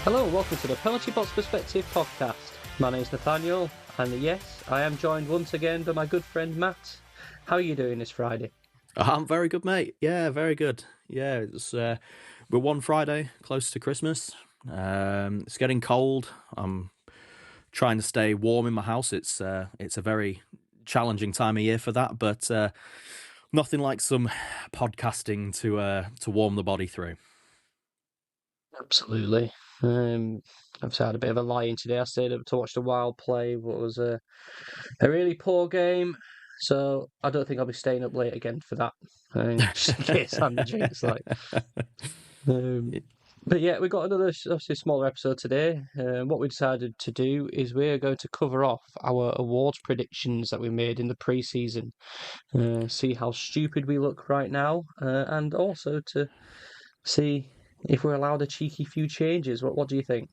Hello, welcome to the Penalty Box Perspective podcast. My name is Nathaniel, and yes, I am joined once again by my good friend Matt. How are you doing this Friday? I'm very good, mate. Yeah, very good. Yeah, we're one Friday close to Christmas. It's getting cold. I'm trying to stay warm in my house. It's a very challenging time of year for that, but nothing like some podcasting to warm the body through. Absolutely. I've had a bit of a lie-in today. I stayed up to watch the Wild play, but it was a really poor game. So I don't think I'll be staying up late again for that. Just in case I'm the jinx. Um, but yeah, we got another obviously smaller episode today. What we decided to do is we're going to cover off our awards predictions that we made in the pre-season, see how stupid we look right now, and also to see if we're allowed a cheeky few changes. What do you think?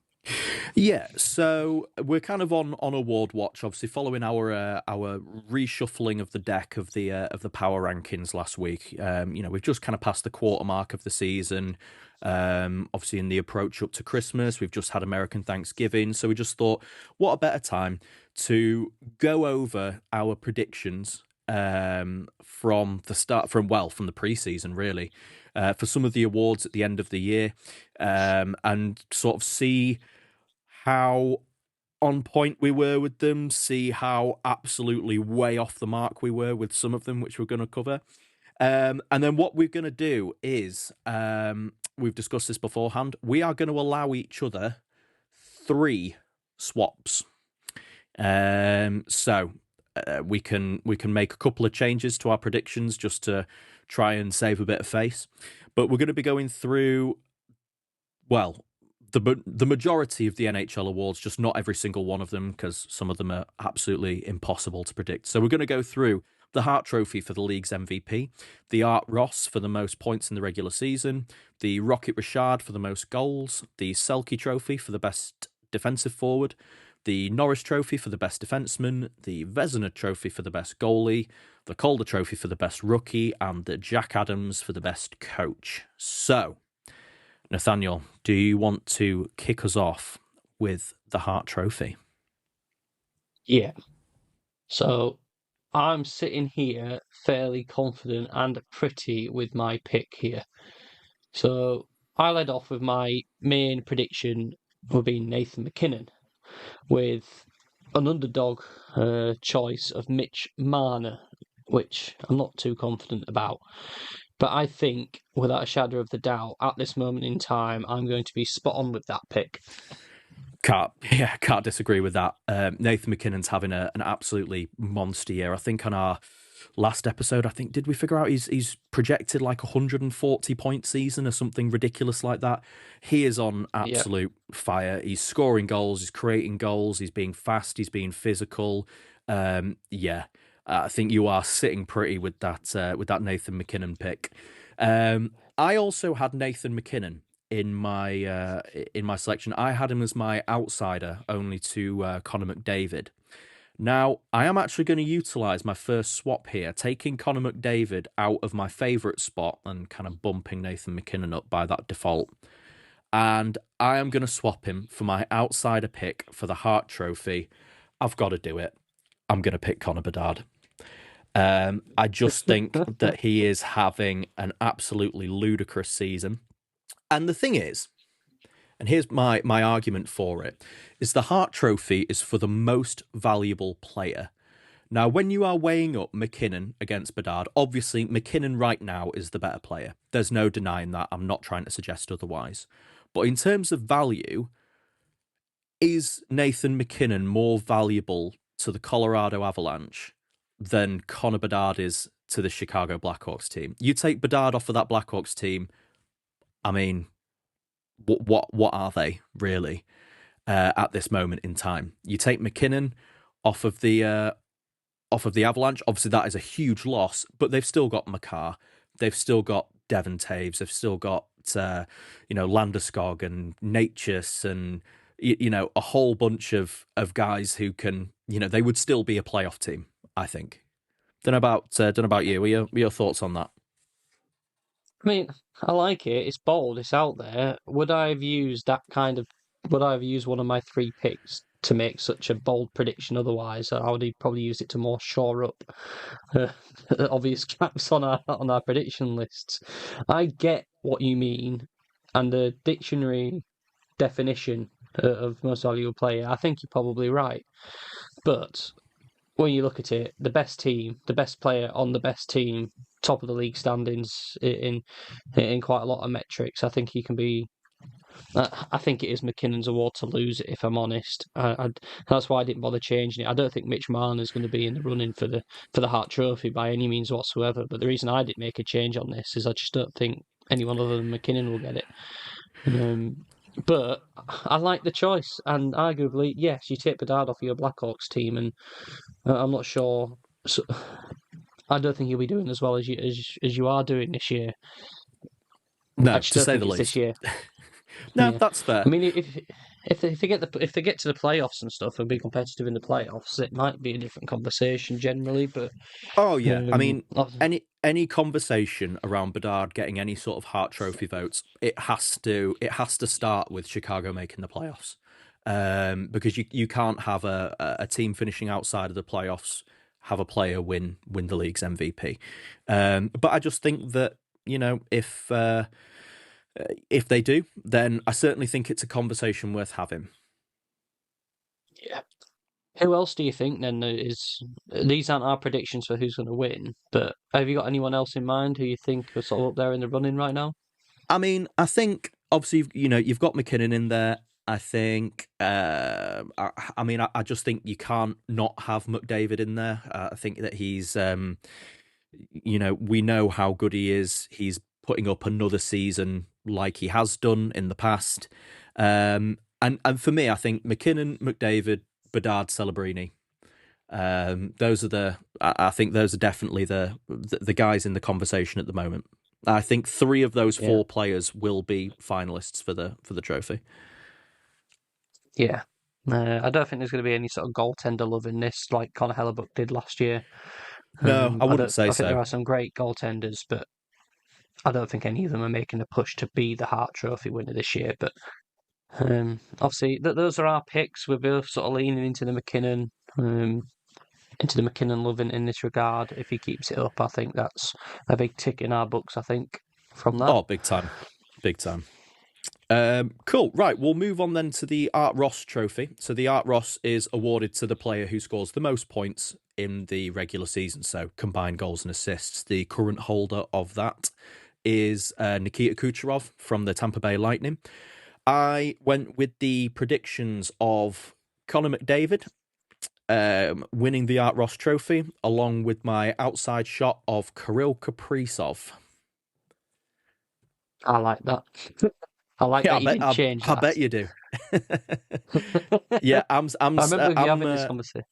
Yeah, so we're kind of on award watch, obviously following our reshuffling of the deck of the power rankings last week. We've just kind of passed the quarter mark of the season. Obviously, in the approach up to Christmas, we've just had American Thanksgiving, so we just thought, what a better time to go over our predictions from the start, from the preseason, really, for some of the awards at the end of the year, and sort of see how on point we were with them, see how absolutely way off the mark we were with some of them, which we're going to cover. And then what we're going to do is, we've discussed this beforehand, we are going to allow each other 3 swaps. We can make a couple of changes to our predictions just to try and save a bit of face. But we're going to be going through, well, the majority of the NHL awards, just not every single one of them, because some of them are absolutely impossible to predict. So we're going to go through the Hart Trophy for the league's MVP, the Art Ross for the most points in the regular season, the Rocket Richard for the most goals, the Selke Trophy for the best defensive forward, the Norris Trophy for the best defenseman, the Vezina Trophy for the best goalie, the Calder Trophy for the best rookie, and the Jack Adams for the best coach. So, Nathaniel, do you want to kick us off with the Hart Trophy? Yeah. So I'm sitting here fairly confident and pretty with my pick here. So I led off with my main prediction would be Nathan McKinnon, with an underdog choice of Mitch Marner, which I'm not too confident about. But I think, without a shadow of the doubt, at this moment in time, I'm going to be spot on with that pick. Can't disagree with that. Nathan McKinnon's having an absolutely monster year. I think on our last episode, did we figure out he's projected like 140 point season or something ridiculous like that? He is on Yeah. absolute fire. He's scoring goals, he's creating goals, he's being fast, he's being physical. I think you are sitting pretty with that Nathan McKinnon pick. I also had Nathan McKinnon in my selection. I had him as my outsider, only to Connor McDavid. Now, I am actually going to utilise my first swap here, taking Connor McDavid out of my favourite spot and kind of bumping Nathan McKinnon up by that default. And I am going to swap him for my outsider pick for the Hart Trophy. I've got to do it. I'm going to pick Connor Bedard. I just think that he is having an absolutely ludicrous season. And the thing is, and here's my argument for it, is the Hart Trophy is for the most valuable player. Now, when you are weighing up McKinnon against Bedard, obviously McKinnon right now is the better player. There's no denying that. I'm not trying to suggest otherwise. But in terms of value, is Nathan McKinnon more valuable to the Colorado Avalanche than Connor Bedard is to the Chicago Blackhawks team? You take Bedard off of that Blackhawks team, I mean, what are they really at this moment in time? You take McKinnon off of the Avalanche. Obviously, that is a huge loss, but they've still got Makar, they've still got Devon Taves, they've still got Landeskog and Natchez and a whole bunch of guys who can they would still be a playoff team. I think. Don't know about you. What are your thoughts on that? I mean, I like it. It's bold. It's out there. Would I have used that kind of would I have used one of my 3 picks to make such a bold prediction otherwise? I would have probably used it to more shore up uh, obvious gaps on our prediction lists. I get what you mean, and the dictionary definition of most valuable player, I think you're probably right. But when you look at it, the best team, the best player on the best team, top of the league standings in quite a lot of metrics, I think he can be. I think it is McKinnon's award to lose it, if I'm honest. That's why I didn't bother changing it. I don't think Mitch Marner's going to be in the running for the Hart Trophy by any means whatsoever. But the reason I didn't make a change on this is I just don't think anyone other than McKinnon will get it. But I like the choice, and arguably, yes, you take Bedard off your Blackhawks team, and I'm not sure. So, I don't think he'll be doing as well as you are doing this year. I No, just to don't say think the it's this least. year. No, Yeah, that's fair. I mean, if they get to the playoffs and stuff and be competitive in the playoffs, it might be a different conversation generally. But Oh yeah, I um, mean, any conversation around Bedard getting any sort of Hart Trophy votes, it has to start with Chicago making the playoffs, because you can't have a team finishing outside of the playoffs have a player win the league's MVP. But I just think that if they do, then I certainly think it's a conversation worth having. yeah. Who else do you think then is? These aren't our predictions for who's going to win, but have you got anyone else in mind who you think are sort of up there in the running right now? I mean, I think obviously you've got McKinnon in there. I think. I mean, I just think you can't not have McDavid in there. I think that we know how good he is. He's putting up another season like he has done in the past. And for me, I think McKinnon, McDavid, Bedard, Celebrini. Those are I think those are definitely the guys in the conversation at the moment. I think 3 of those Yeah, 4 players will be finalists for the trophy. yeah. I don't think there's going to be any sort of goaltender love in this like Conor Hellebuck did last year. No, I I wouldn't don't. say I think so. there are some great goaltenders, but I don't think any of them are making a push to be the Hart Trophy winner this year. But obviously, those are our picks. We're both sort of leaning um, into the McKinnon love in this regard. If he keeps it up, I think that's a big tick in our books. I think from that. Oh, big time, big time. Cool. Right, we'll move on then to the Art Ross Trophy. So the Art Ross is awarded to the player who scores the most points in the regular season, so combined goals and assists. The current holder of that is Nikita Kucherov from the Tampa Bay Lightning. I went with the predictions of Connor McDavid winning the Art Ross Trophy, along with my outside shot of Kirill Kaprizov. I like that. I like Yeah, that you didn't change I bet you do. that. Yeah, I'm I'm I remember you I'm having this conversation.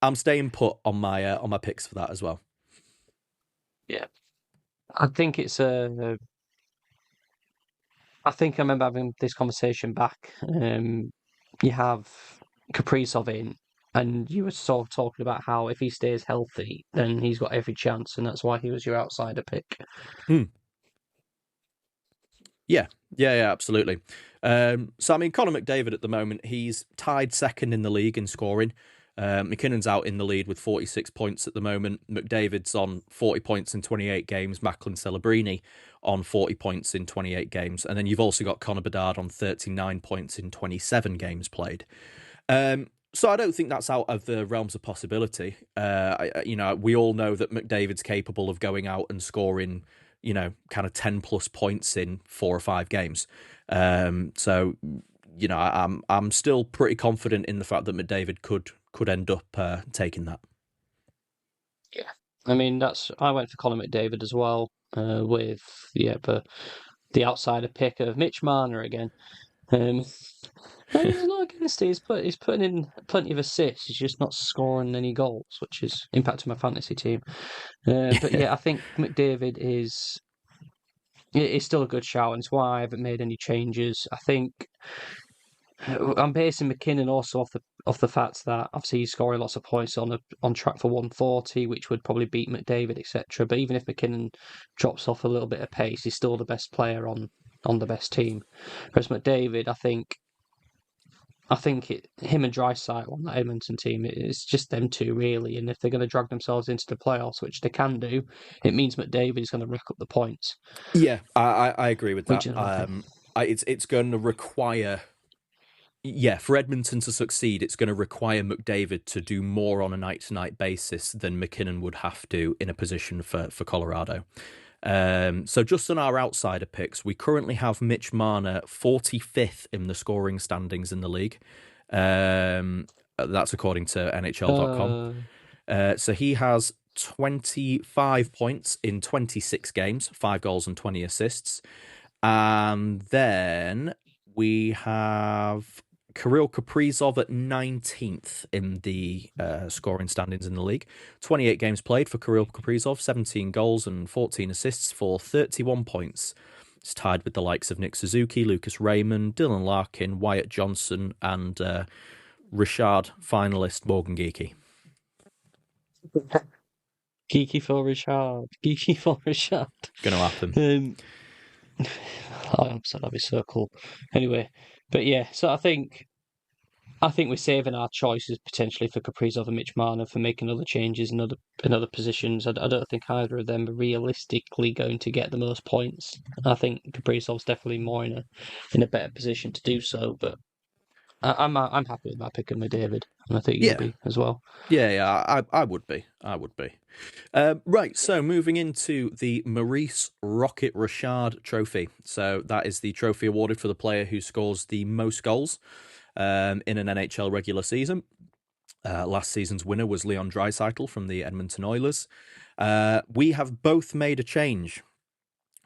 I'm staying put on my picks for that as well. Yeah, I think it's a. I think I remember having this conversation back. You have Kaprizov in, and you were sort of talking about how if he stays healthy, then he's got every chance, and that's why he was your outsider pick. Hmm. Yeah, absolutely. So I mean, Connor McDavid at the moment, he's tied second in the league in scoring. McKinnon's out in the lead with 46 points at the moment. McDavid's on 40 points in 28 games. Macklin Celebrini on 40 points in 28 games. And then you've also got Connor Bedard on 39 points in 27 games played. So I don't think that's out of the realms of possibility. We all know that McDavid's capable of going out and scoring, kind of 10 plus points in 4 or 5 games. So I'm still pretty confident in the fact that McDavid could end up taking that. Yeah, I mean I went for Conor McDavid as well, with the outsider pick of Mitch Marner again. Um, and he's not against it. He's putting in plenty of assists. He's just not scoring any goals, which is impacting my fantasy team. But yeah, I think McDavid is still a good shout, and it's why I haven't made any changes. I think I'm basing McKinnon also off the fact that obviously he's scoring lots of points on track for 140, which would probably beat McDavid, etc. But even if McKinnon drops off a little bit of pace, he's still the best player on the best team. Whereas McDavid, I think I think him and Drysdale on that Edmonton team, it's just them two really. And if they're going to drag themselves into the playoffs, which they can do, it means McDavid is going to rack up the points. Yeah, I agree with Which that. is another thing. It's going to require, yeah, for Edmonton to succeed, it's going to require McDavid to do more on a night-to-night basis than McKinnon would have to in a position for Colorado. So just on our outsider picks, we currently have Mitch Marner 45th in the scoring standings in the league. That's according to NHL.com. So he has 25 points in 26 games, 5 goals and 20 assists. And then we have Kirill Kaprizov at 19th in the scoring standings in the league. 28 games played for Kirill Kaprizov, 17 goals and 14 assists for 31 points. It's tied with the likes of Nick Suzuki, Lucas Raymond, Dylan Larkin, Wyatt Johnson, and Richard finalist Morgan Geekie. Geeky for Richard. Geeky for Richard. Gonna happen. I'm sorry, that'd be so cool. Anyway, but yeah, so I think we're saving our choices potentially for Kaprizov and Mitch Marner for making other changes in other positions. I don't think either of them are realistically going to get the most points. I think Kaprizov's definitely more in a better position to do so. But I'm happy with my pick of McDavid, and I think you'll Yeah. be as well. Yeah, I would be. I would be. Right, so moving into the Maurice Rocket Richard Trophy. So that is the trophy awarded for the player who scores the most goals in an NHL regular season. Last season's winner was Leon Draisaitl from the Edmonton Oilers. We have both made a change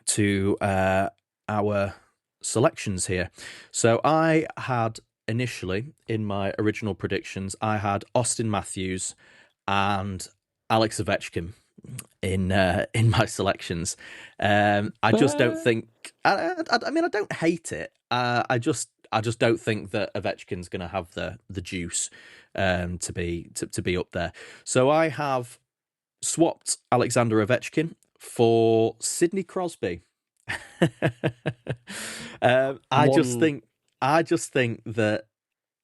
to our selections here. So I had initially, in my original predictions, I had Austin Matthews and Alex Ovechkin in my selections. I just don't think. I mean, I don't hate it. I just don't think that Ovechkin's going to have the juice to be up there. So I have swapped Alexander Ovechkin for Sidney Crosby. I just think that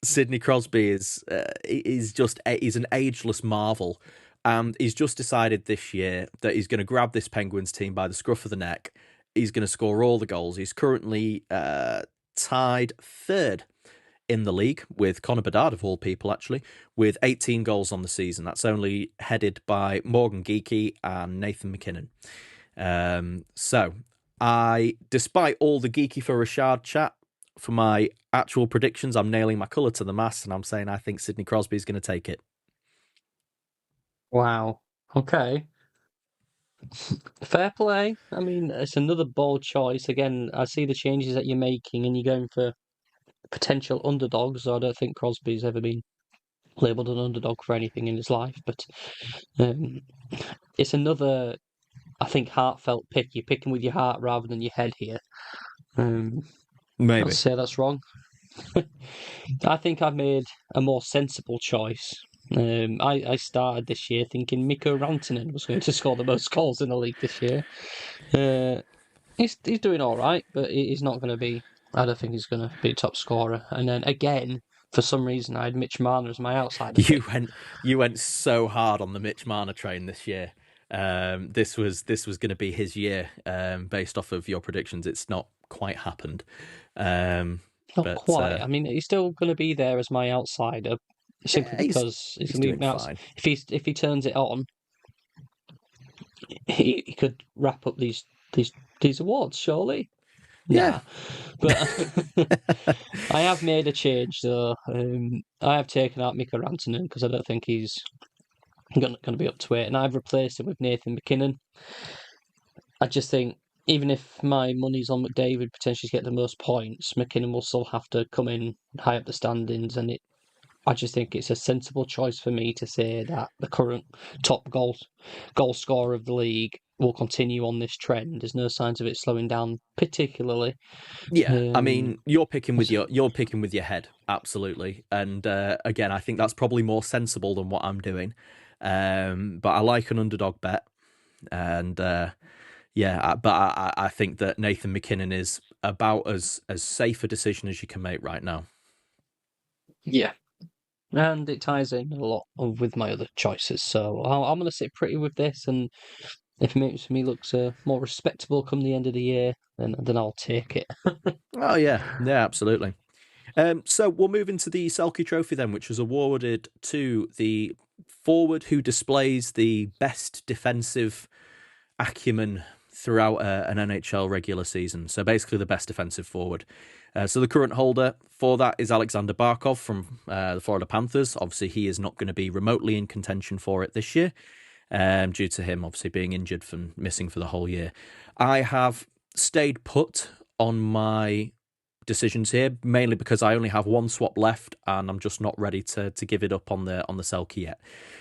Sidney Crosby is he's an ageless marvel, and he's just decided this year that he's going to grab this Penguins team by the scruff of the neck. He's going to score all the goals. He's currently tied third in the league with Connor Bedard, of all people, actually, with 18 goals on the season. That's only headed by Morgan Geekie and Nathan McKinnon. So despite all the Geeky for Richard chat, for my actual predictions, I'm nailing my colour to the mast, and I'm saying I think Sidney Crosby is going to take it. Wow. Okay. Fair play. I mean, it's another bold choice. Again, I see the changes that you're making, and you're going for potential underdogs. I don't think Crosby's ever been labelled an underdog for anything in his life, but um, it's another, I think, heartfelt pick. You're picking with your heart rather than your head here. Maybe. I'd say that's wrong. I think I've made a more sensible choice. I started this year thinking Mikko Rantanen was going to score the most goals in the league this year. He's doing all right, but he's not going to be. I don't think he's going to be a top scorer. And then again, for some reason, I had Mitch Marner as my outsider. You went so hard on the Mitch Marner train this year. This was going to be his year, based off of your predictions. It's not quite happened. Not quite. I mean, he's still going to be there as my outsider, simply because he's doing fine. If he turns it on, he could wrap up these awards, surely. Yeah, but I have made a change though. I have taken out Mikko Rantanen because I don't think he's going to be up to it, and I've replaced him with Nathan McKinnon. I just think even if my money's on McDavid potentially to get the most points, McKinnon will still have to come in high up the standings, and I just think it's a sensible choice for me to say that the current top goal scorer of the league will continue on this trend. There's no signs of it slowing down particularly. Yeah, I mean, you're picking with your head, absolutely. And again, I think that's probably more sensible than what I'm doing. But I like an underdog bet, and I think that Nathan McKinnon is about as safe a decision as you can make right now. Yeah. And it ties in a lot with my other choices. So I'm going to sit pretty with this. And if it makes me look more respectable come the end of the year, then I'll take it. Oh yeah, yeah, absolutely. So we'll move into the Selkie Trophy then, which was awarded to the forward who displays the best defensive acumen throughout an NHL regular season. So basically, the best defensive forward. So the current holder for that is Alexander Barkov from the Florida Panthers. Obviously, he is not going to be remotely in contention for it this year, due to him obviously being injured from missing for the whole year. I have stayed put on my decisions here, mainly because I only have one swap left, and I'm just not ready to give it up on the Selkie yet.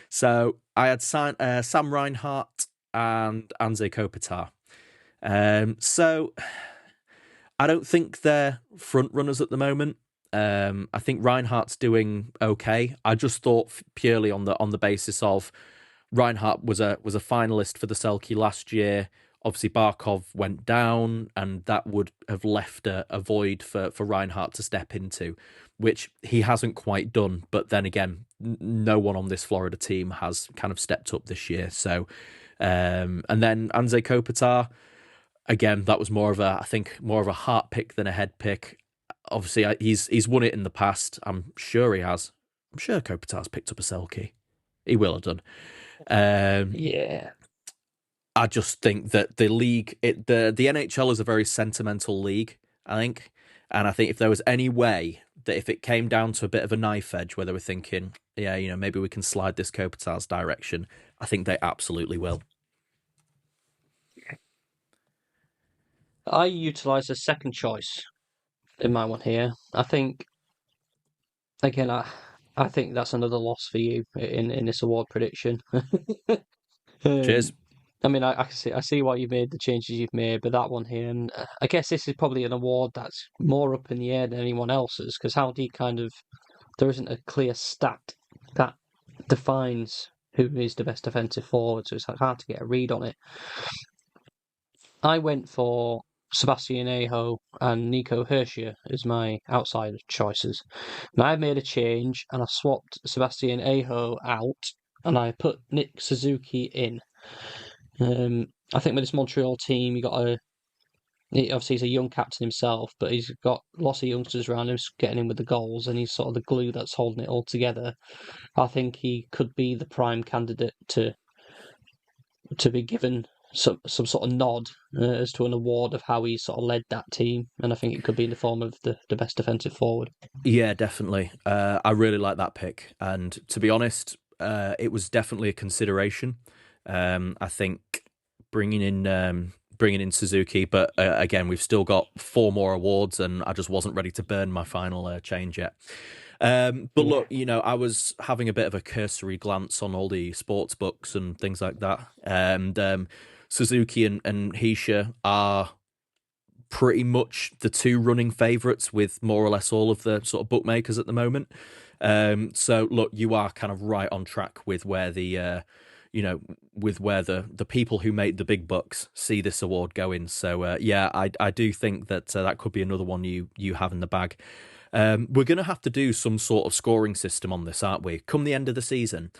So I had Sam Reinhart and Anze Kopitar. So I don't think they're front runners at the moment. I think Reinhardt's doing okay. I just thought purely on the basis of Reinhardt was a finalist for the Selkie last year. Obviously, Barkov went down, and that would have left a void for Reinhardt to step into, which he hasn't quite done. But then again, no one on this Florida team has kind of stepped up this year. So, and then Anze Kopitar, again, that was more of a heart pick than a head pick. Obviously, he's won it in the past. I'm sure he has. I'm sure Kopitar's picked up a Selkie. He will have done. Yeah. I just think that the league, the NHL is a very sentimental league, I think. And I think if there was any way that if it came down to a bit of a knife edge where they were thinking, yeah, maybe we can slide this Kopitar's direction, I think they absolutely will. I utilised a second choice in my one here. I think, again, I think that's another loss for you in this award prediction. Cheers. Um, I mean, I see what you've made, the changes you've made, but that one here, and I guess this is probably an award that's more up in the air than anyone else's, because how do you there isn't a clear stat that defines who is the best defensive forward, so it's hard to get a read on it. I went for Sebastian Aho and Nico Hershier as my outside choices. Now I've made a change and I swapped Sebastian Aho out and I put Nick Suzuki in. I think with this Montreal team, obviously he's a young captain himself, but he's got lots of youngsters around him getting in with the goals, and he's sort of the glue that's holding it all together. I think he could be the prime candidate to be given some sort of nod as to an award of how he sort of led that team, and I think it could be in the form of the best defensive forward. Yeah, definitely. I really like that pick, and to be honest, it was definitely a consideration. I think bringing in Suzuki, but again, we've still got 4 more awards, and I just wasn't ready to burn my final change yet. But look, I was having a bit of a cursory glance on all the sports books and things like that, and Suzuki and Hisha are pretty much the 2 running favourites with more or less all of the sort of bookmakers at the moment. So look, you are kind of right on track with where the people who made the big bucks see this award going. So yeah, I do think that that could be another one you have in the bag. We're going to have to do some sort of scoring system on this, aren't we? Come the end of the season,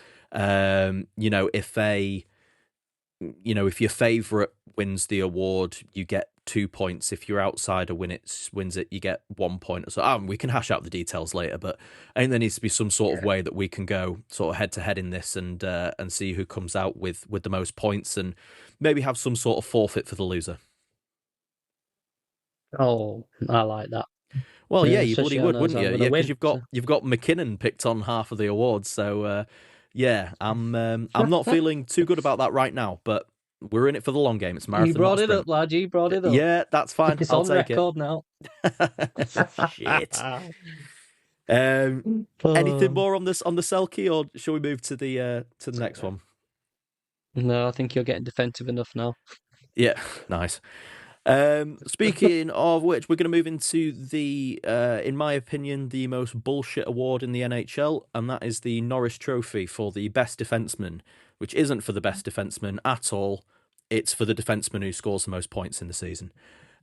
if your favourite wins the award, you get 2 points. If your outsider wins it, you get 1 point. So we can hash out the details later, but I think there needs to be some sort of way that we can go sort of head to head in this and see who comes out with the most points, and maybe have some sort of forfeit for the loser. Oh, I like that. Well, yeah, you bloody Especially I would, know wouldn't I'm you? going Yeah, to because win. you've got McKinnon picked on half of the awards, so yeah, I'm not feeling too good about that right now, but we're in it for the long game. It's a You marathon, not a brought it up, sprint. lad. You brought it up. Yeah, that's fine. It's I'll on take it. record now. Shit. Anything Oh. more on this on the Selkie, or shall we move to the next one? No, I think you're getting defensive enough now. Yeah, nice. Speaking of which, we're going to move into the, in my opinion, the most bullshit award in the NHL, and that is the Norris Trophy for the best defenseman, which isn't for the best defenseman at all. It's for the defenseman who scores the most points in the season.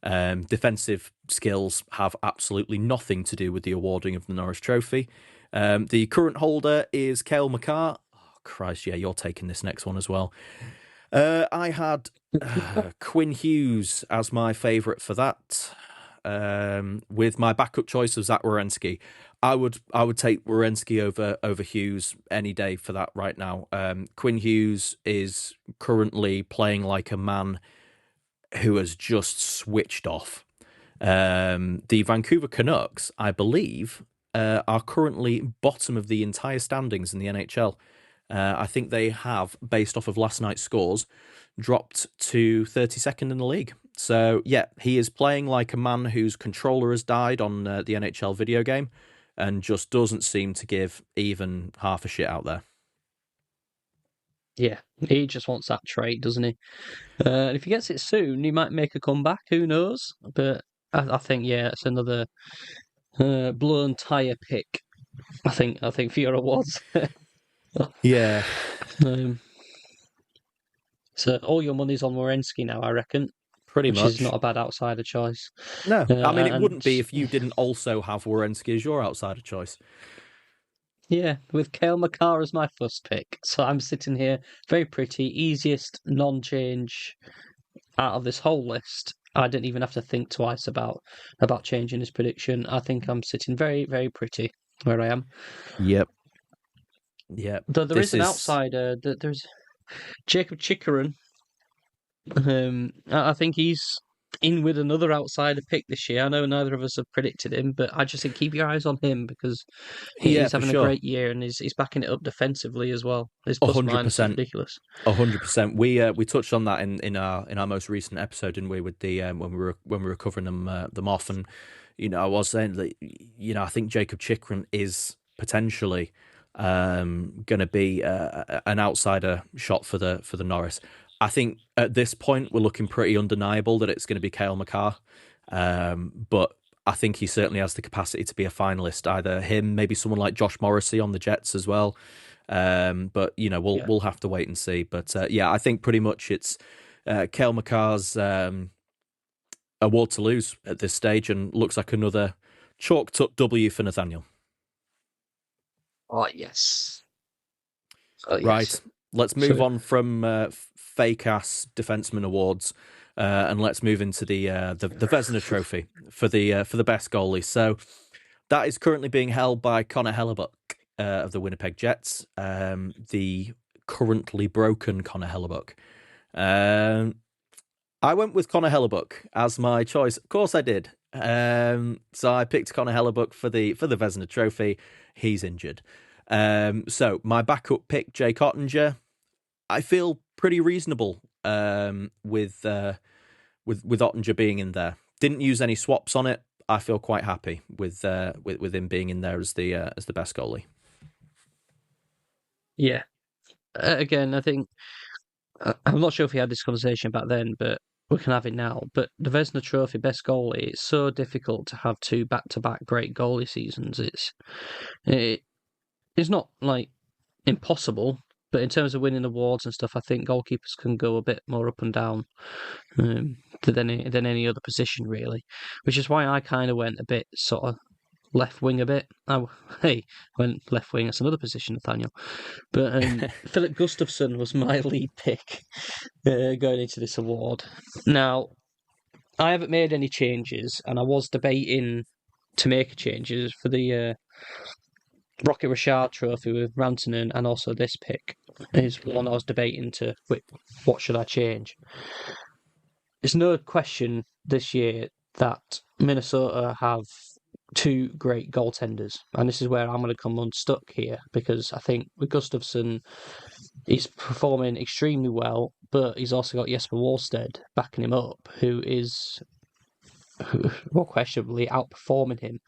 Defensive skills have absolutely nothing to do with the awarding of the Norris Trophy. The current holder is Cale McCarr. Oh, Christ, yeah, you're taking this next one as well. I had Quinn Hughes as my favourite for that, with my backup choice of Zach Werenski. I would take Werenski over Hughes any day for that right now. Quinn Hughes is currently playing like a man who has just switched off. The Vancouver Canucks, I believe, are currently bottom of the entire standings in the NHL. I think they have, based off of last night's scores, dropped to 32nd in the league. So, yeah, he is playing like a man whose controller has died on the NHL video game and just doesn't seem to give even half a shit out there. Yeah, he just wants that trade, doesn't he? And if he gets it soon, he might make a comeback. Who knows? But I think, yeah, it's another blown tire pick. I think Fiora was. Yeah, um, so all your money's on Werenski now, I reckon, pretty which is much. not a bad outsider choice. No, I mean, it And wouldn't be if you didn't also have Werenski as your outsider choice. yeah, with Cale McCarr as my first pick. So I'm sitting here, very pretty, easiest non-change out of this whole list. I didn't even have to think twice about changing his prediction. I think I'm sitting very, very pretty where I am. Yep. Yep. Though there is This an is outsider. There's Jacob Chikrin. I think he's in with another outsider pick this year. I know neither of us have predicted him, but I just think keep your eyes on him because yeah, he's for having a sure. great year and he's backing it up defensively as well. His A plus hundred minus is percent. ridiculous. 100%. We touched on that in our most recent episode, didn't we? With the when we were covering them off, and I was saying that I think Jacob Chikrin is potentially going to be an outsider shot for the Norris. I think at this point we're looking pretty undeniable that it's going to be Cale McCarr, but I think he certainly has the capacity to be a finalist. Either him, maybe someone like Josh Morrissey on the Jets as well. But Yeah. we'll have to wait and see. But yeah, I think pretty much it's Cale McCarr's award to lose at this stage, and looks like another chalked up W for Nathaniel. Oh yes. Oh yes. Right, let's move So on from fake ass defenseman awards. And let's move into the Vezina Trophy for the best goalie. So that is currently being held by Connor Hellebuck of the Winnipeg Jets, the currently broken Connor Hellebuck. I went with Connor Hellebuck as my choice. Of course, I did. So I picked Connor Hellebuck for the Vezina Trophy. He's injured. So my backup pick, Jake Ottinger, I feel pretty reasonable with Ottinger being in there. Didn't use any swaps on it. I feel quite happy with him being in there as the best goalie. yeah. Again, I think I'm not sure if we had this conversation back then, but we can have it now. But the Vezina Trophy best goalie, it's so difficult to have two back-to-back great goalie seasons. It's not like impossible, but in terms of winning awards and stuff, I think goalkeepers can go a bit more up and down than any other position really. Which is why I kind of went a bit sort of left wing a bit. Hey, went left wing. That's another position, Nathaniel. But Philip Gustafsson was my lead pick going into this award. Now, I haven't made any changes, and I was debating to make changes for the Rocket Richard Trophy with Rantanen, and also this pick is one I was debating to what should I change. There's no question this year that Minnesota have two great goaltenders, and this is where I'm going to come unstuck here because I think with Gustafsson, he's performing extremely well, but he's also got Jesper Wallstedt backing him up, who is well questionably outperforming him.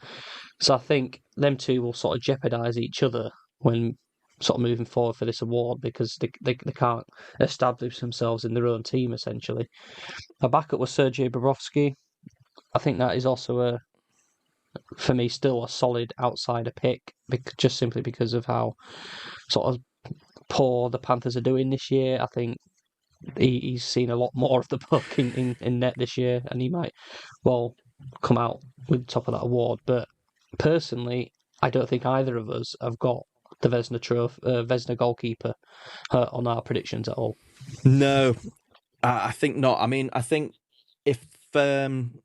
So I think them two will sort of jeopardise each other when sort of moving forward for this award because they can't establish themselves in their own team essentially. My backup was Sergei Bobrovsky. I think that is also for me still a solid outsider pick, just simply because of how sort of poor the Panthers are doing this year. I think he's seen a lot more of the puck in net this year, and he might well come out with the top of that award. But personally, I don't think either of us have got the Vesna goalkeeper on our predictions at all. No, I think not. I mean, I think if um,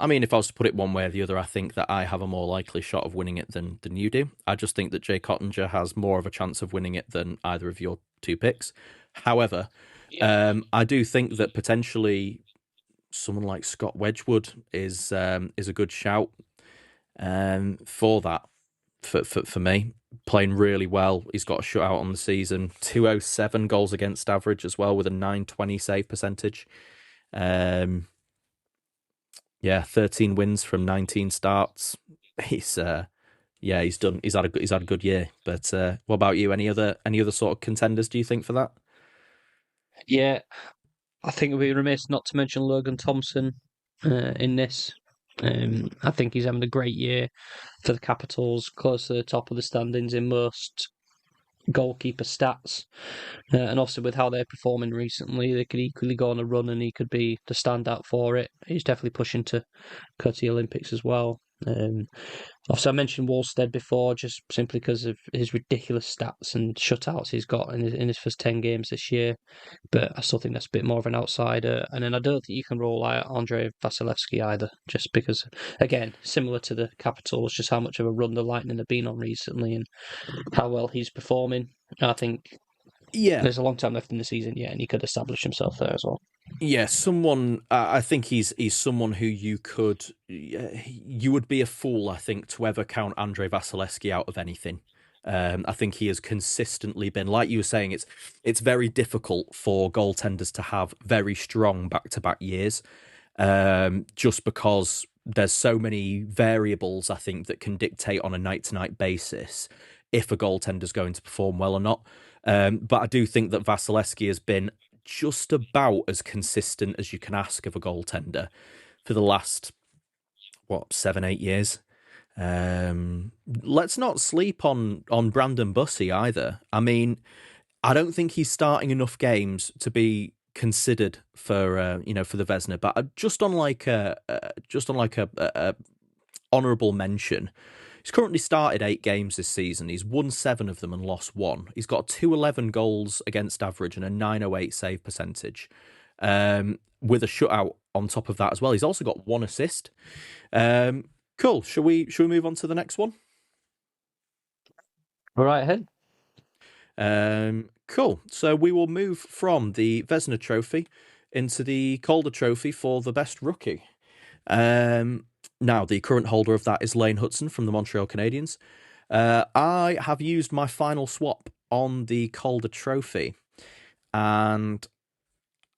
if I was to put it one way or the other, I think that I have a more likely shot of winning it than you do. I just think that Jay Cottinger has more of a chance of winning it than either of your two picks. However, Yeah. I do think that potentially someone like Scott Wedgwood is a good shout for that for me. Playing really well. He's got a shutout on the season. 207 goals against average as well with a 920 save percentage. Um, yeah, 13 wins from 19 starts. He's he's done. He's had a good year. But what about you? Any other sort of contenders? Do you think for that? Yeah, I think we'd be remiss not to mention Logan Thompson in this. I think he's having a great year for the Capitals, close to the top of the standings in most goalkeeper stats. And also with how they're performing recently, they could equally go on a run and he could be the standout for it. He's definitely pushing to go to the Olympics as well. Also, I mentioned Wallstead before, just simply because of his ridiculous stats and shutouts he's got in his first 10 games this year. But I still think that's a bit more of an outsider. And then I don't think you can rule out Andrei Vasilevsky either, just because, again, similar to the Capitals, just how much of a run the Lightning have been on recently and how well he's performing. I think Yeah, there's a long time left in the season yet, and he could establish himself there as well. yeah. Someone. I think he's someone who you would be a fool, I think, to ever count Andrei Vasilevsky out of anything. I think he has consistently been, like you were saying, it's very difficult for goaltenders to have very strong back-to-back years, just because there's so many variables, I think, that can dictate on a night-to-night basis if a goaltender's going to perform well or not. But I do think that Vasilevsky has been just about as consistent as you can ask of a goaltender for the last, 7, 8 years. Let's not sleep on Brandon Bussey either. I mean, I don't think he's starting enough games to be considered for for the Vesna, but just on like a honourable mention. He's currently started 8 games this season. He's won 7 of them and lost 1. He's got 211 goals against average and a 908 save percentage, with a shutout on top of that as well. He's also got 1 assist. Cool. Shall we move on to the next one? All right, ahead. Cool. So we will move from the Vesna Trophy into the Calder Trophy for the best rookie. Now, the current holder of that is Lane Hudson from the Montreal Canadiens. I have used my final swap on the Calder Trophy, and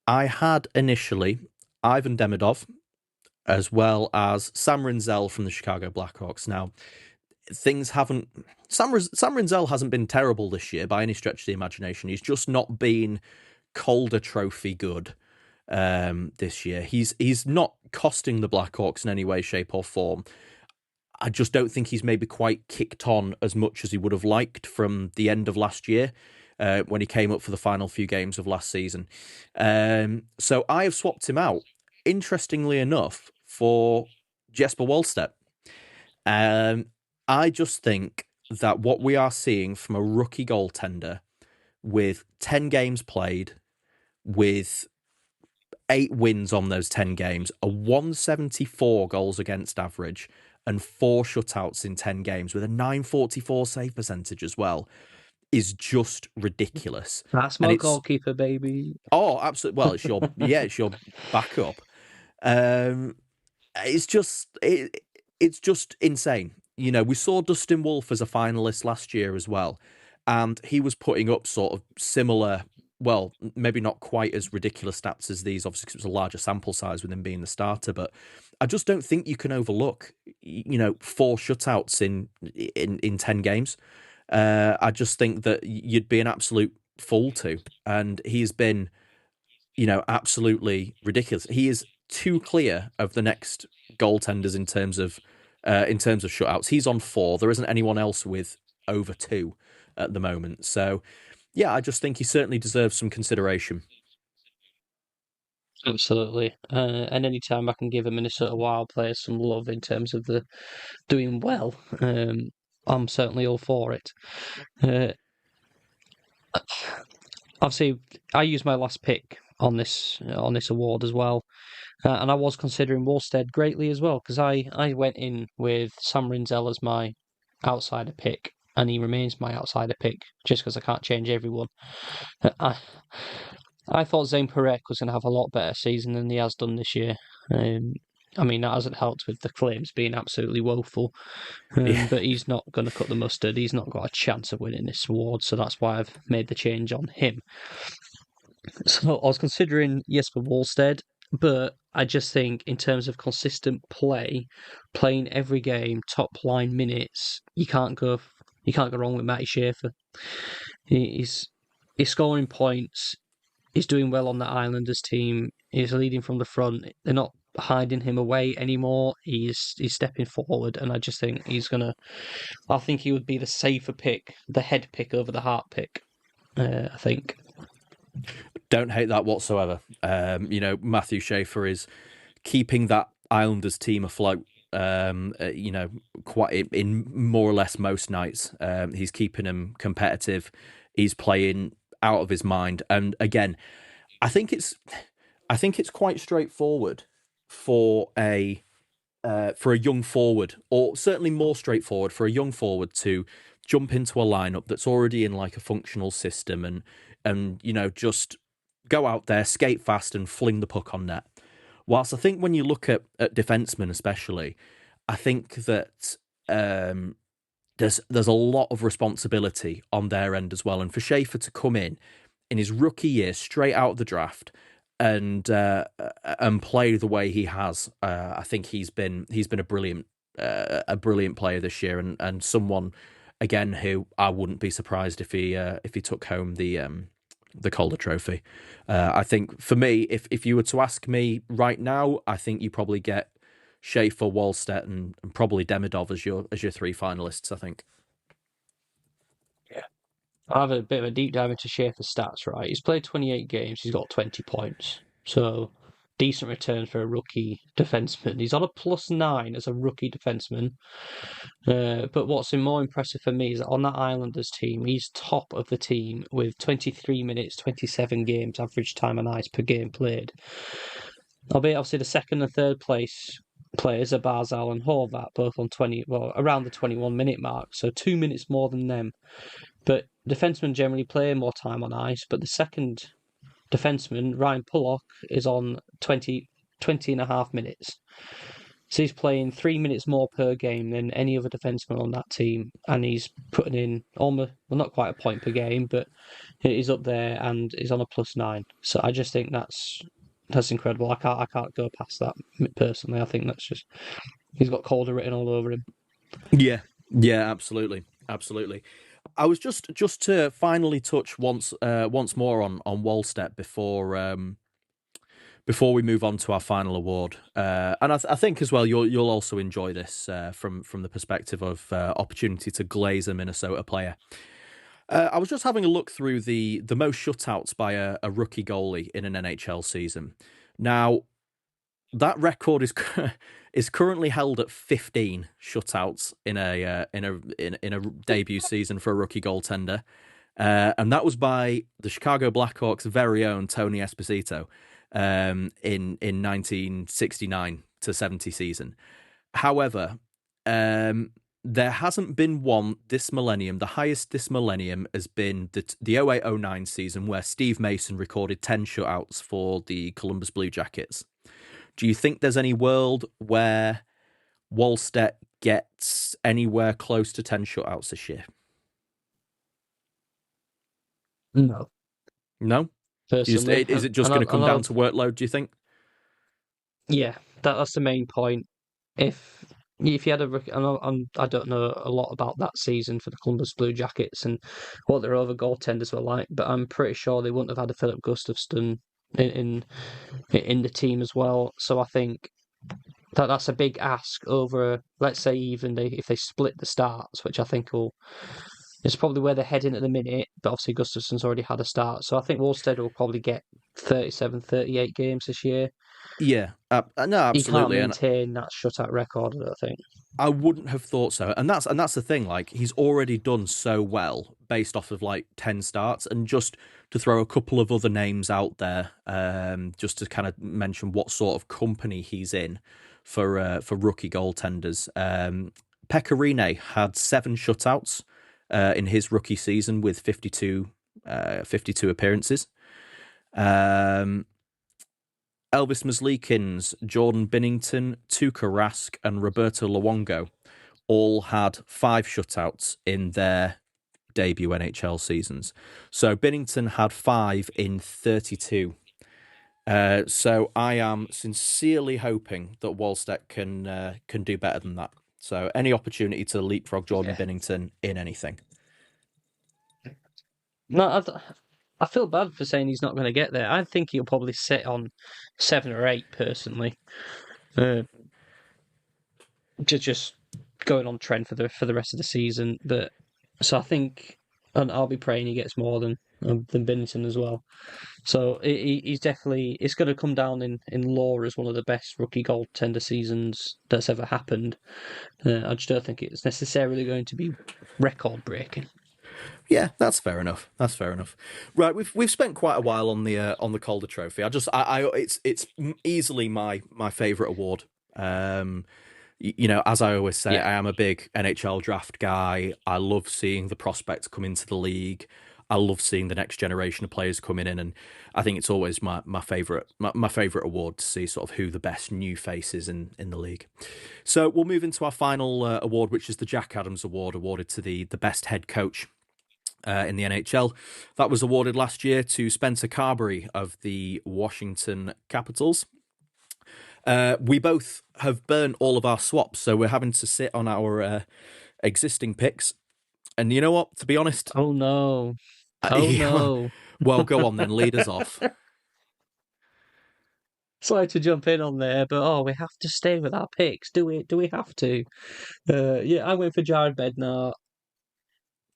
I had initially Ivan Demidov as well as Sam Rinzel from the Chicago Blackhawks. Now, things haven't. Sam Rinzel hasn't been terrible this year by any stretch of the imagination. He's just not been Calder Trophy good this year. He's not costing the Blackhawks in any way, shape, or form. I just don't think he's maybe quite kicked on as much as he would have liked from the end of last year, when he came up for the final few games of last season. So I have swapped him out, interestingly enough, for Jesper Wallstedt. I just think that what we are seeing from a rookie goaltender with 10 games played, with 8 wins on those 10 games, a 174 goals against average, and 4 shutouts in 10 games with a 944 save percentage as well, is just ridiculous. That's And my it's goalkeeper, baby. absolutely, well, it's your backup. It's just it's just insane. We saw Dustin Wolf as a finalist last year as well, and he was putting up sort of similar, well, maybe not quite as ridiculous stats as these, obviously, because it was a larger sample size with him being the starter. But I just don't think you can overlook, 4 shutouts in 10 games. I just think that you'd be an absolute fool to, and he's been, absolutely ridiculous. He is too clear of the next goaltenders in terms of shutouts. He's on 4. There isn't anyone else with over 2 at the moment. So, yeah, I just think he certainly deserves some consideration. Absolutely. And any time I can give a Minnesota Wild player some love in terms of the doing well, I'm certainly all for it. Uh, Obviously, I used my last pick on this award as well, and I was considering Wolstead greatly as well because I went in with Sam Rinzel as my outsider pick, and he remains my outsider pick just because I can't change everyone. I I thought Zane Perek was going to have a lot better season than he has done this year. Um, I mean, that hasn't helped with the claims being absolutely woeful. Yeah, But he's not going to cut the mustard. He's not got a chance of winning this award, so that's why I've made the change on him. So I was considering Jesper Wallstead, but I just think in terms of consistent play, playing every game, top line minutes, you can't go wrong with Matty Schaefer. He's scoring points. He's doing well on the Islanders team. He's leading from the front. They're not hiding him away anymore. He's stepping forward, and I just think he's gonna. I think he would be the safer pick, the head pick over the heart pick. I think. don't hate that whatsoever. Matthew Schaefer is keeping that Islanders team afloat. Quite in more or less most nights. He's keeping them competitive. He's playing out of his mind. And again, I think it's quite straightforward for a young forward, or certainly more straightforward for a young forward to jump into a lineup that's already in like a functional system and just go out there, skate fast, and fling the puck on net. Whilst I think when you look at defensemen, especially, I think that there's a lot of responsibility on their end as well. And for Schaefer to come in his rookie year, straight out of the draft, and play the way he has, I think he's been a brilliant player this year, and someone again who I wouldn't be surprised if he took home the Calder Trophy. I think for me, if you were to ask me right now, I think you probably get Schaefer, Wallstedt, and probably Demidov as your three finalists. I think. Yeah. I have a bit of a deep dive into Schaefer's stats. Right, he's played 28 games. He's got 20 points. So decent return for a rookie defenseman. He's on a +9 as a rookie defenseman. But what's more impressive for me is that on that Islanders team, he's top of the team with 23 minutes, 27 games average time on ice per game played. Albeit obviously the second and third place players are Barzal and Horvat, both on around the 21-minute mark, so 2 minutes more than them. But defensemen generally play more time on ice, but the second defenseman, Ryan Pullock, is on 20 and a half minutes. So he's playing 3 minutes more per game than any other defenseman on that team, and he's putting in almost, well, not quite a point per game, but he's up there and he's on a +9. So I just think that's incredible. I can't go past that personally. I think that's just he's got Calder written all over him. Yeah, yeah, absolutely, absolutely. I was just to finally touch once more on Wallstedt before we move on to our final award, and I think as well you'll also enjoy this from the perspective of opportunity to glaze a Minnesota player. I was just having a look through the most shutouts by a rookie goalie in an NHL season. Now that record is currently held at 15 shutouts in a debut season for a rookie goaltender, and that was by the Chicago Blackhawks' very own Tony Esposito in 1969 to 70 season. However, there hasn't been one this millennium. The highest this millennium has been the 08-09 season, where Steve Mason recorded 10 shutouts for the Columbus Blue Jackets. Do you think there's any world where Wallstedt gets anywhere close to 10 shutouts this year? No, No? personally, Is it just going to come down to workload, do you think? yeah, that's the main point. If you had I don't know a lot about that season for the Columbus Blue Jackets and what their other goaltenders were like, but I'm pretty sure they wouldn't have had a Philip Gustafsson in the team as well. So I think that's a big ask over, let's say, even if they split the starts, which I think will. It's probably where they're heading at the minute, but obviously Gustafsson's already had a start. So I think Wolstead will probably get 37, 38 games this year. Yeah, no, He can't absolutely, and maintain that shutout record, I don't think. I wouldn't have thought so. And that's the thing. Like he's already done so well based off of like 10 starts, and just to throw a couple of other names out there, just to kind of mention what sort of company he's in for rookie goaltenders. Pecorine had 7 shutouts in his rookie season with 52 appearances. Um, Elvis Merzlikins, Jordan Binnington, Tuukka Rask, and Roberto Luongo all had 5 shutouts in their debut NHL seasons. So Binnington had 5 in 32. So I am sincerely hoping that Wallstedt can do better than that. So any opportunity to leapfrog Jordan Yeah. Binnington in anything. No, I feel bad for saying he's not going to get there. I think he'll probably sit on 7 or 8 personally. Uh, just going on trend for the rest of the season. But so I think, and I'll be praying he gets more than Binnington as well. So he's definitely, it's going to come down in lore as one of the best rookie goaltender seasons that's ever happened. I just don't think it's necessarily going to be record breaking. Yeah, that's fair enough. That's fair enough. Right, we've spent quite a while on the Calder Trophy. It's easily my favorite award. As I always say, Yeah. I am a big NHL draft guy. I love seeing the prospects come into the league. I love seeing the next generation of players coming in, and I think it's always my favorite award to see sort of who the best new faces in the league. So we'll move into our final award, which is the Jack Adams Award, awarded to the best head coach in the NHL. That was awarded last year to Spencer Carberry of the Washington Capitals. We both have burned all of our swaps, so we're having to sit on our existing picks. And you know what? To be honest, Oh no. Oh yeah, no. well, go on then, lead us off. Sorry to jump in on there, but we have to stay with our picks. Do we? Do we have to? Yeah, I went for Jared Bednar.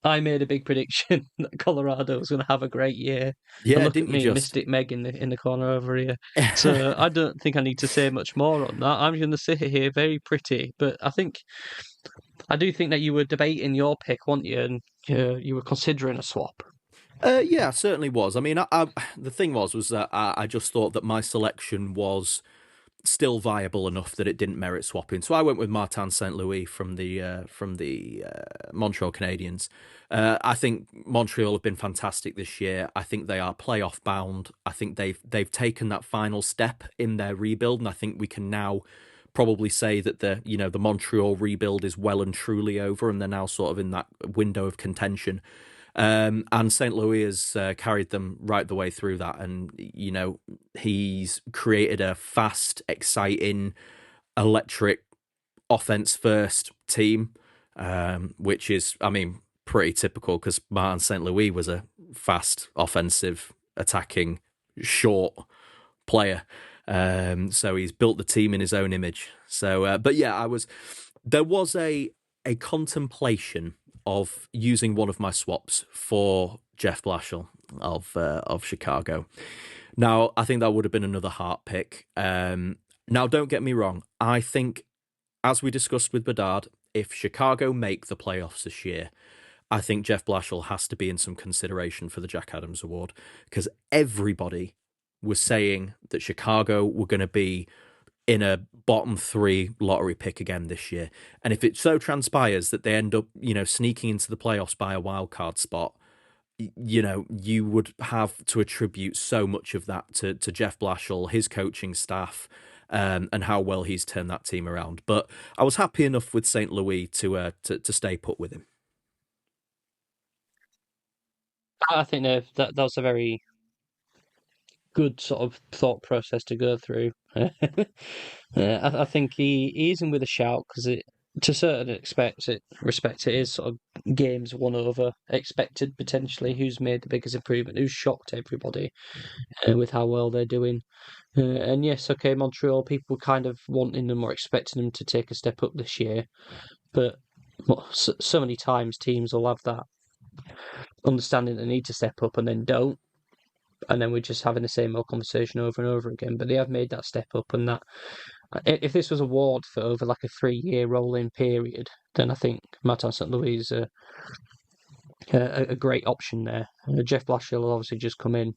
I made a big prediction that Colorado was going to have a great year, and Yeah, look at didn't you me, just? Mystic Meg in the corner over here. So I don't think I need to say much more on that. I'm going to sit here very pretty, but I do think that you were debating your pick, weren't you? And you were considering a swap. Yeah, certainly was. I mean, the thing was that I just thought that my selection was still viable enough that it didn't merit swapping. So I went with Martin St. Louis from the Montreal Canadiens. I think Montreal have been fantastic this year. I think they are playoff bound. I think they've taken that final step in their rebuild, and I think we can now probably say that the Montreal rebuild is well and truly over, and they're now sort of in that window of contention. And St. Louis has carried them right the way through that. And, he's created a fast, exciting, electric offense first team, which is, I mean, pretty typical because Martin St. Louis was a fast, offensive, attacking, short player. So he's built the team in his own image. So, but yeah, there was a contemplation of using one of my swaps for Jeff Blashill of Chicago. Now, I think that would have been another heart pick. Now, don't get me wrong. I think, as we discussed with Bedard, if Chicago make the playoffs this year, I think Jeff Blashill has to be in some consideration for the Jack Adams Award because everybody was saying that Chicago were going to be in a bottom 3 lottery pick again this year. And if it so transpires that they end up, sneaking into the playoffs by a wild card spot, you would have to attribute so much of that to Jeff Blashill, his coaching staff, and how well he's turned that team around. But I was happy enough with St. Louis to stay put with him. I think that was a very good sort of thought process to go through. I think he's in with a shout because it, to a certain respect, it is sort of games won over, expected potentially. Who's made the biggest improvement? Who's shocked everybody with how well they're doing? And yes, okay, Montreal people kind of wanting them or expecting them to take a step up this year, but so many times teams will have that understanding they need to step up and then don't. And then we're just having the same old conversation over and over again. But they have made that step up, and that if this was a award for over like a 3-year rolling period, then I think Martin St. Louis is a great option there. Jeff Blashill will obviously just come in.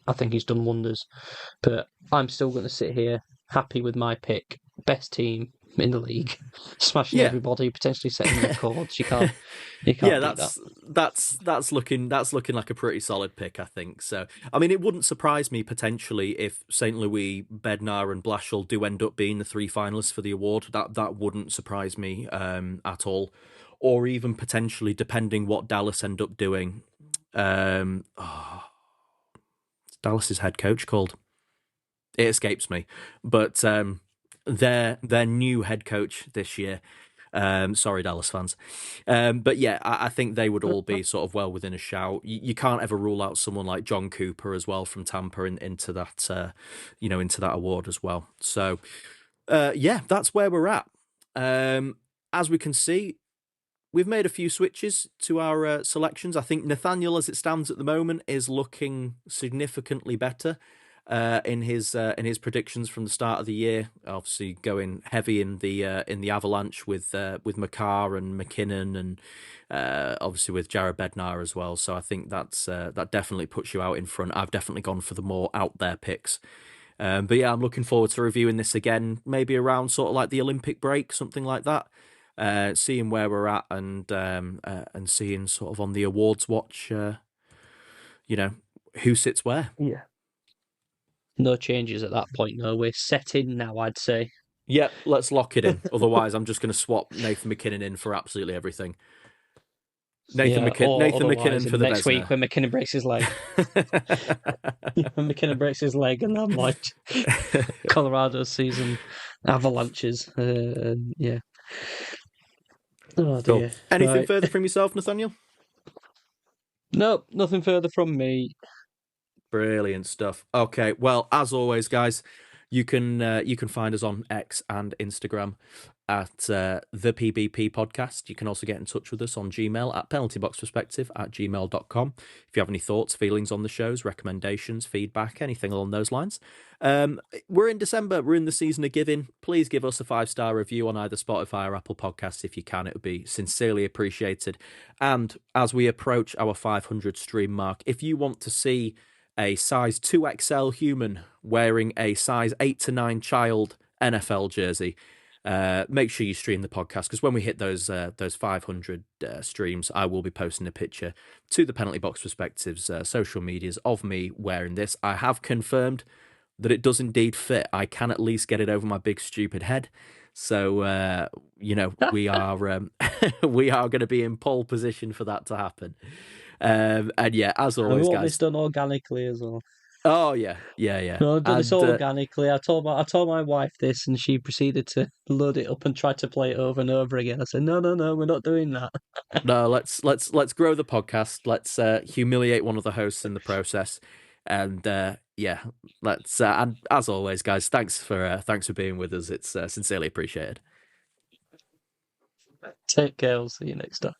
I think he's done wonders, but I'm still going to sit here happy with my pick. Best team in the league, smashing Yeah. everybody, potentially setting records. You can't Yeah, beat that. that's looking like a pretty solid pick, I think. So, I mean, it wouldn't surprise me potentially if St. Louis, Bednar, and Blashill do end up being the 3 finalists for the award. That wouldn't surprise me at all, or even potentially depending what Dallas end up doing. Dallas's head coach called? It escapes me, but their new head coach this year. Sorry, Dallas fans. But yeah, I think they would all be sort of well within a shout. You can't ever rule out someone like John Cooper as well from Tampa into that, into that award as well. So yeah, that's where we're at. As we can see, we've made a few switches to our selections. I think Nathaniel, as it stands at the moment, is looking significantly better in his predictions from the start of the year. Obviously, going heavy in the Avalanche with McCarr and McKinnon, and obviously with Jared Bednar as well. So I think that definitely puts you out in front. I've definitely gone for the more out there picks. But yeah, I'm looking forward to reviewing this again, maybe around sort of like the Olympic break, something like that. Seeing where we're at and seeing sort of on the awards watch, who sits where. Yeah. No changes at that point. No, we're set in now, I'd say. Yep, let's lock it in. Otherwise, I'm just going to swap Nathan McKinnon in for absolutely everything. Nathan McKinnon for the next Vezina. week when McKinnon breaks his leg. When McKinnon breaks his leg, and I'm like, Colorado season avalanches. Yeah. Oh dear. Cool. Anything Right. further from yourself, Nathaniel? Nope, nothing further from me. Brilliant stuff. Okay, well, as always, guys, you can find us on X and Instagram at the PBP podcast. You can also get in touch with us on Gmail at penaltyboxperspective@gmail.com. If you have any thoughts, feelings on the shows, recommendations, feedback, anything along those lines. We're in December. We're in the season of giving. Please give us a 5-star review on either Spotify or Apple Podcasts if you can. It would be sincerely appreciated. And as we approach our 500 stream mark, if you want to see a size 2XL human wearing a size 8 to 9 child NFL jersey, make sure you stream the podcast, because when we hit those 500 streams, I will be posting a picture to the Penalty Box Perspectives social medias of me wearing this. I have confirmed that it does indeed fit. I can at least get it over my big stupid head. So we are we are going to be in pole position for that to happen. And yeah, as always, we want guys, this done organically as well. Oh yeah. No, I've done this all organically. I told my wife this, and she proceeded to load it up and try to play it over and over again. I said, no, we're not doing that. No, let's grow the podcast. Let's humiliate one of the hosts in the process, and yeah, let's. And as always, guys, thanks for being with us. It's sincerely appreciated. Take care. We'll see you next time.